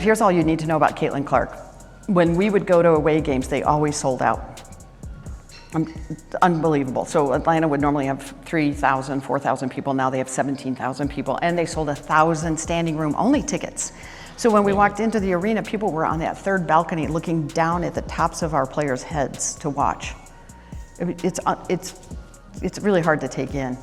Here's all you need to know about Caitlin Clark. When we would go to away games, they always sold out. Unbelievable. So Atlanta would normally have 3,000, 4,000 people. Now they have 17,000 people, and they sold 1,000 standing room only tickets. So when we walked into the arena, people were on that third balcony looking down at the tops of our players' heads to watch. It's really hard to take in.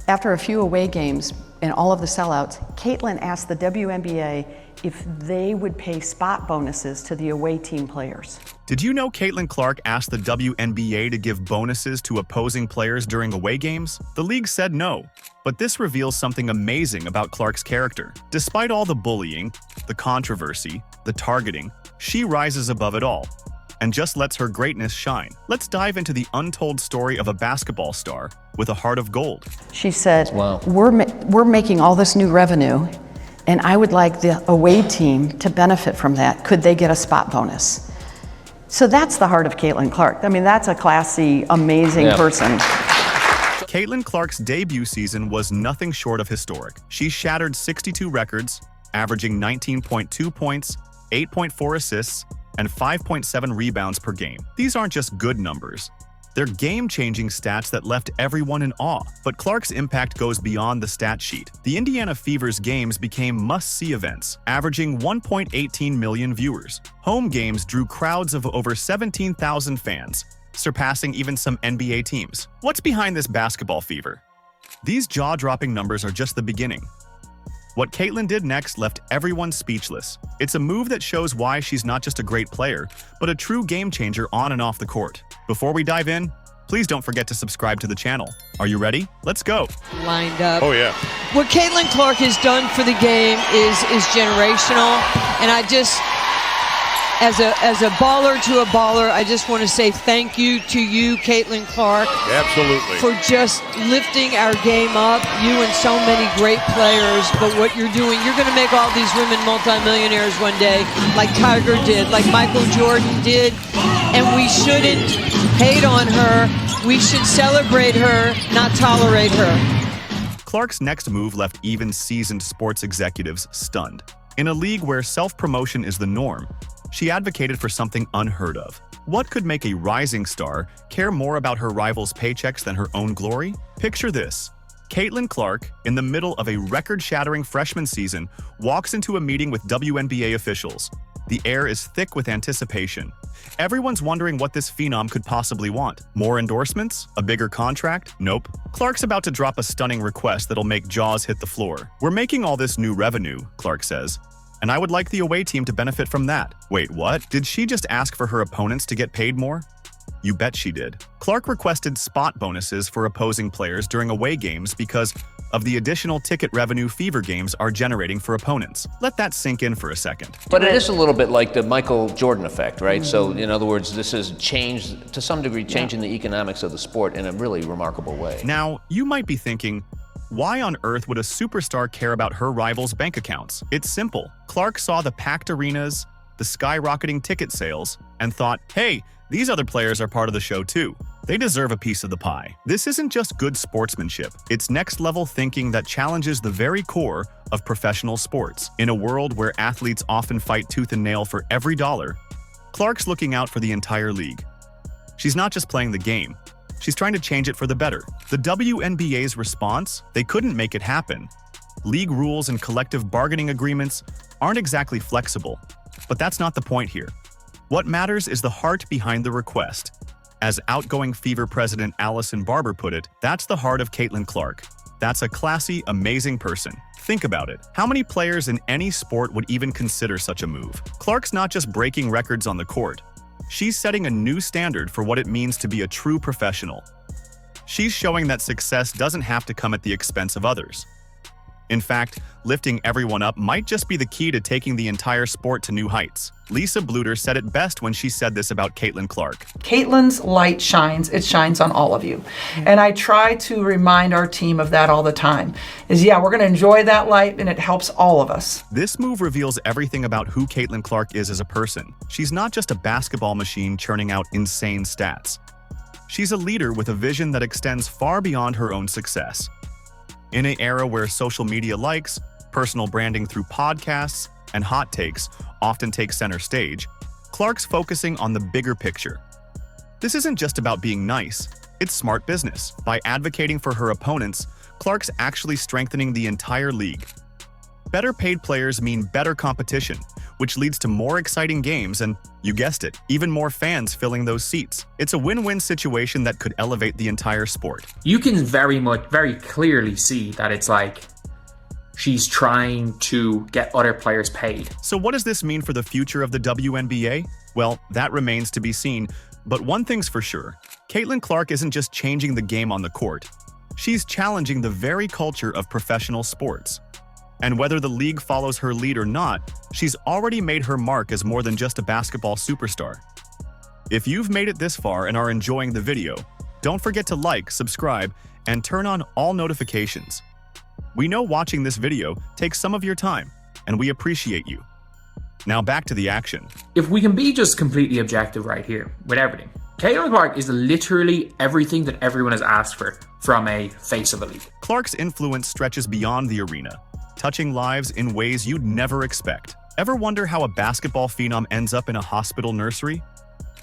After a few away games and all of the sellouts, Caitlin asked the WNBA if they would pay spot bonuses to the away team players. Did you know Caitlin Clark asked the WNBA to give bonuses to opposing players during away games? The league said no, but this reveals something amazing about Clark's character. Despite all the bullying, the controversy, the targeting, she rises above it all and just lets her greatness shine. Let's dive into the untold story of a basketball star with a heart of gold. She said, Wow. we're making all this new revenue, and I would like the away team to benefit from that. Could they get a spot bonus? So that's the heart of Caitlin Clark. I mean, that's a classy, amazing person. Caitlin Clark's debut season was nothing short of historic. She shattered 62 records, averaging 19.2 points, 8.4 assists, and 5.7 rebounds per game. These aren't just good numbers. They're game-changing stats that left everyone in awe. But Clark's impact goes beyond the stat sheet. The Indiana Fever's games became must-see events, averaging 1.18 million viewers. Home games drew crowds of over 17,000 fans, surpassing even some NBA teams. What's behind this basketball fever? These jaw-dropping numbers are just the beginning. What Caitlin did next left everyone speechless. It's a move that shows why she's not just a great player, but a true game-changer on and off the court. Before we dive in, please don't forget to subscribe to the channel. Are you ready? Let's go. Lined up. Oh, yeah. What Caitlin Clark has done for the game is generational, and I just, as a baller to a baller, I just want to say thank you to you, Caitlin Clark. Absolutely. For just lifting our game up, you and so many great players. But what you're doing, you're going to make all these women multimillionaires one day, like Tiger did, like Michael Jordan did, and we shouldn't hate on her. We should celebrate her, not tolerate her. Clark's next move left even seasoned sports executives stunned. In a league where self-promotion is the norm, she advocated for something unheard of. What could make a rising star care more about her rivals' paychecks than her own glory? Picture this. Caitlin Clark, in the middle of a record-shattering freshman season, walks into a meeting with WNBA officials. The air is thick with anticipation. Everyone's wondering what this phenom could possibly want. More endorsements? A bigger contract? Nope. Clark's about to drop a stunning request that'll make jaws hit the floor. "We're making all this new revenue," Clark says, "and I would like the away team to benefit from that." Wait, what? Did she just ask for her opponents to get paid more? You bet she did. Clark requested spot bonuses for opposing players during away games because of the additional ticket revenue Fever games are generating for opponents. Let that sink in for a second. But it is a little bit like the Michael Jordan effect, right? So, in other words, this has changed, to some degree, changing the economics of the sport in a really remarkable way. Now, you might be thinking, why on earth would a superstar care about her rivals' bank accounts? It's simple. Clark saw the packed arenas, the skyrocketing ticket sales, and thought, hey, these other players are part of the show too. They deserve a piece of the pie. This isn't just good sportsmanship. It's next-level thinking that challenges the very core of professional sports. In a world where athletes often fight tooth and nail for every dollar, Clark's looking out for the entire league. She's not just playing the game. She's trying to change it for the better. The WNBA's response? They couldn't make it happen. League rules and collective bargaining agreements aren't exactly flexible, but that's not the point here. What matters is the heart behind the request. As outgoing Fever president Allison Barber put it, that's the heart of Caitlin Clark. That's a classy, amazing person. Think about it. How many players in any sport would even consider such a move? Clark's not just breaking records on the court. She's setting a new standard for what it means to be a true professional. She's showing that success doesn't have to come at the expense of others. In fact, lifting everyone up might just be the key to taking the entire sport to new heights. Lisa Bluter said it best when she said this about Caitlin Clark. Caitlin's light shines, it shines on all of you. And I try to remind our team of that all the time. We're gonna enjoy that light and it helps all of us. This move reveals everything about who Caitlin Clark is as a person. She's not just a basketball machine churning out insane stats. She's a leader with a vision that extends far beyond her own success. In an era where social media likes, Personal branding through podcasts and hot takes often takes center stage. Clark's focusing on the bigger picture. This isn't just about being nice, it's smart business. By advocating for her opponents, Clark's actually strengthening the entire league. Better paid players mean better competition, which leads to more exciting games and, you guessed it, even more fans filling those seats. It's a win-win situation that could elevate the entire sport. You can very clearly see that it's like she's trying to get other players paid. So what does this mean for the future of the WNBA? Well, that remains to be seen, but one thing's for sure. Caitlin Clark isn't just changing the game on the court. She's challenging the very culture of professional sports. And whether the league follows her lead or not, she's already made her mark as more than just a basketball superstar. If you've made it this far and are enjoying the video, don't forget to like, subscribe, and turn on all notifications. We know watching this video takes some of your time, and we appreciate you. Now back to the action. If we can be just completely objective right here with everything, Caitlin Clark is literally everything that everyone has asked for from a face of a league. Clark's influence stretches beyond the arena, touching lives in ways you'd never expect. Ever wonder how a basketball phenom ends up in a hospital nursery?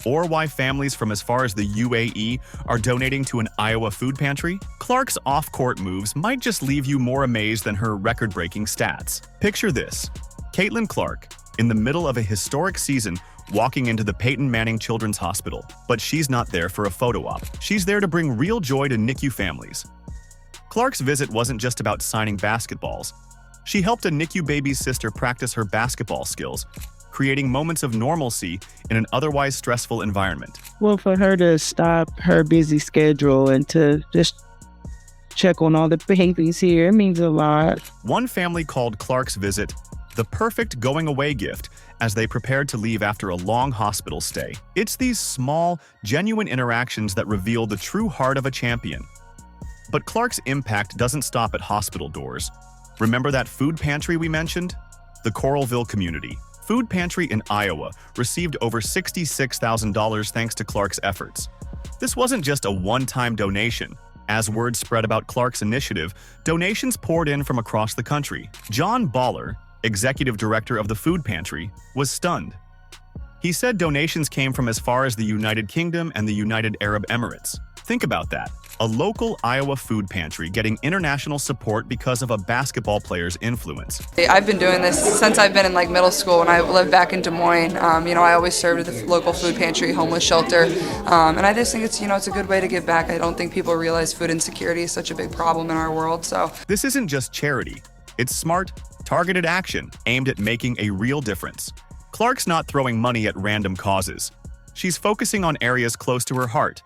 Or why families from as far as the UAE are donating to an Iowa food pantry? Clark's off-court moves might just leave you more amazed than her record-breaking stats. Picture this: Caitlin Clark, in the middle of a historic season, walking into the Peyton Manning Children's Hospital. But she's not there for a photo op. She's there to bring real joy to NICU families. Clark's visit wasn't just about signing basketballs. She helped a NICU baby's sister practice her basketball skills, creating moments of normalcy in an otherwise stressful environment. Well, for her to stop her busy schedule and to just check on all the babies here, it means a lot. One family called Clark's visit the perfect going-away gift as they prepared to leave after a long hospital stay. It's these small, genuine interactions that reveal the true heart of a champion. But Clark's impact doesn't stop at hospital doors. Remember that food pantry we mentioned? The Coralville community food pantry in Iowa received over $66,000 thanks to Clark's efforts. This wasn't just a one-time donation. As word spread about Clark's initiative, donations poured in from across the country. John Baller, executive director of the food pantry, was stunned. He said donations came from as far as the United Kingdom and the United Arab Emirates. Think about that. A local Iowa food pantry getting international support because of a basketball player's influence. I've been doing this since I've been in middle school when I lived back in Des Moines. I always served at the local food pantry, homeless shelter. And I just think it's a good way to give back. I don't think people realize food insecurity is such a big problem in our world. So this isn't just charity. It's smart, targeted action aimed at making a real difference. Clark's not throwing money at random causes. She's focusing on areas close to her heart: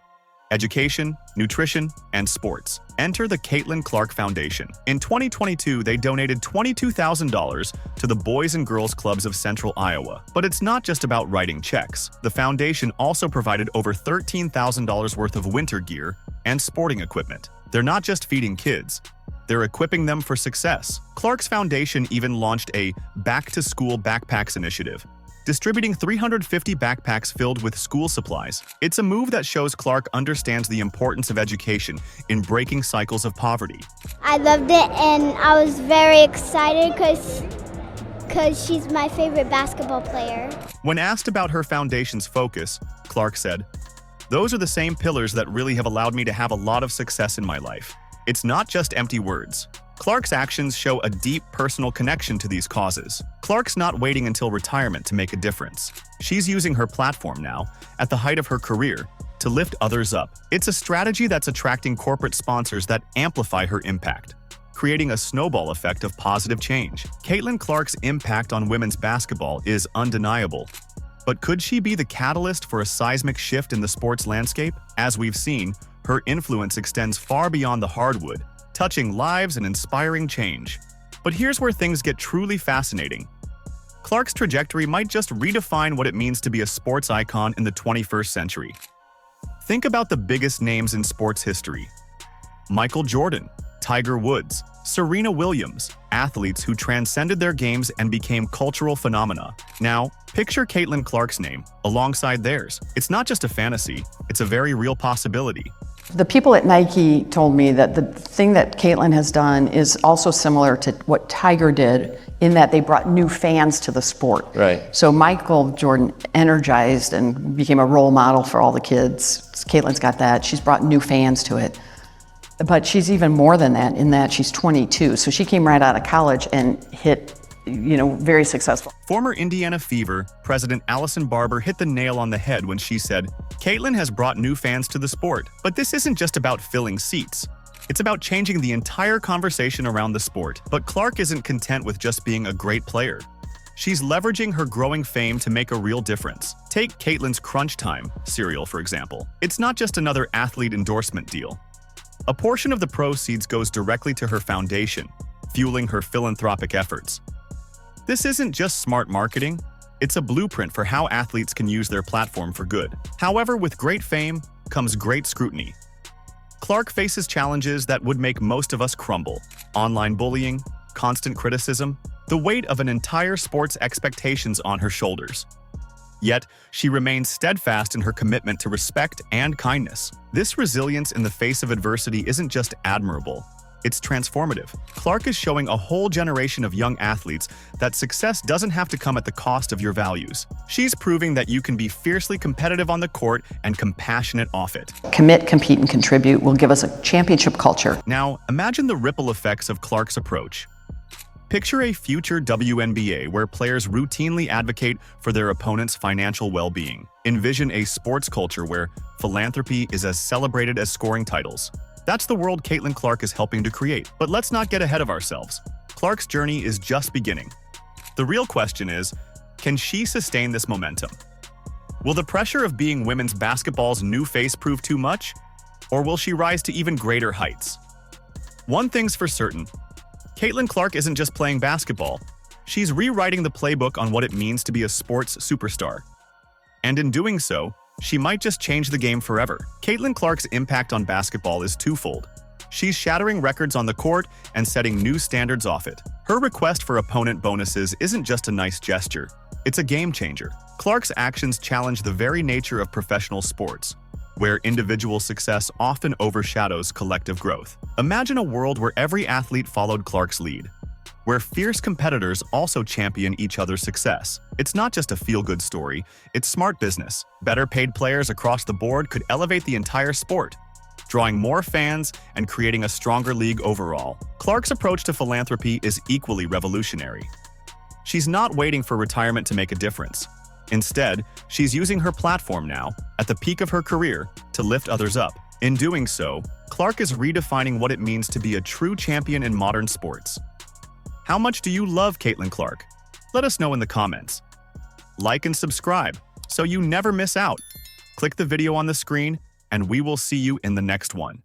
education, nutrition, and sports. Enter the Caitlin Clark Foundation. In 2022, they donated $22,000 to the Boys and Girls Clubs of Central Iowa. But it's not just about writing checks. The foundation also provided over $13,000 worth of winter gear and sporting equipment. They're not just feeding kids. They're equipping them for success. Clark's Foundation even launched a Back-to-School Backpacks initiative, distributing 350 backpacks filled with school supplies. It's a move that shows Clark understands the importance of education in breaking cycles of poverty. I loved it and I was very excited because she's my favorite basketball player. When asked about her foundation's focus, Clark said, "Those are the same pillars that really have allowed me to have a lot of success in my life." It's not just empty words. Clark's actions show a deep personal connection to these causes. Clark's not waiting until retirement to make a difference. She's using her platform now, at the height of her career, to lift others up. It's a strategy that's attracting corporate sponsors that amplify her impact, creating a snowball effect of positive change. Caitlin Clark's impact on women's basketball is undeniable. But could she be the catalyst for a seismic shift in the sports landscape? As we've seen, her influence extends far beyond the hardwood, touching lives and inspiring change. But here's where things get truly fascinating. Clark's trajectory might just redefine what it means to be a sports icon in the 21st century. Think about the biggest names in sports history: Michael Jordan, Tiger Woods, Serena Williams, athletes who transcended their games and became cultural phenomena. Now, picture Caitlin Clark's name alongside theirs. It's not just a fantasy, it's a very real possibility. The people at Nike told me that the thing that Caitlin has done is also similar to what Tiger did in that they brought new fans to the sport. Right. So Michael Jordan energized and became a role model for all the kids. Caitlin's got that. She's brought new fans to it. But she's even more than that in that she's 22. So she came right out of college and hit, very successful. Former Indiana Fever President Allison Barber hit the nail on the head when she said, Caitlin has brought new fans to the sport, but this isn't just about filling seats. It's about changing the entire conversation around the sport. But Clark isn't content with just being a great player. She's leveraging her growing fame to make a real difference. Take Caitlin's Crunch Time cereal, for example. It's not just another athlete endorsement deal. A portion of the proceeds goes directly to her foundation, fueling her philanthropic efforts. This isn't just smart marketing, it's a blueprint for how athletes can use their platform for good. However, with great fame comes great scrutiny. Clark faces challenges that would make most of us crumble. Online bullying, constant criticism, the weight of an entire sport's expectations on her shoulders. Yet, she remains steadfast in her commitment to respect and kindness. This resilience in the face of adversity isn't just admirable, it's transformative. Clark is showing a whole generation of young athletes that success doesn't have to come at the cost of your values. She's proving that you can be fiercely competitive on the court and compassionate off it. Commit, compete, and contribute will give us a championship culture. Now, imagine the ripple effects of Clark's approach. Picture a future WNBA where players routinely advocate for their opponent's financial well-being. Envision a sports culture where philanthropy is as celebrated as scoring titles. That's the world Caitlin Clark is helping to create. But let's not get ahead of ourselves. Clark's journey is just beginning. The real question is, can she sustain this momentum? Will the pressure of being women's basketball's new face prove too much? Or will she rise to even greater heights? One thing's for certain, Caitlin Clark isn't just playing basketball. She's rewriting the playbook on what it means to be a sports superstar. And in doing so, she might just change the game forever. Caitlin Clark's impact on basketball is twofold. She's shattering records on the court and setting new standards off it. Her request for opponent bonuses isn't just a nice gesture, it's a game changer. Clark's actions challenge the very nature of professional sports, where individual success often overshadows collective growth. Imagine a world where every athlete followed Clark's lead, where fierce competitors also champion each other's success. It's not just a feel-good story, it's smart business. Better paid players across the board could elevate the entire sport, drawing more fans and creating a stronger league overall. Clark's approach to philanthropy is equally revolutionary. She's not waiting for retirement to make a difference. Instead, she's using her platform now, at the peak of her career, to lift others up. In doing so, Clark is redefining what it means to be a true champion in modern sports. How much do you love Caitlin Clark? Let us know in the comments. Like and subscribe so you never miss out. Click the video on the screen, and we will see you in the next one.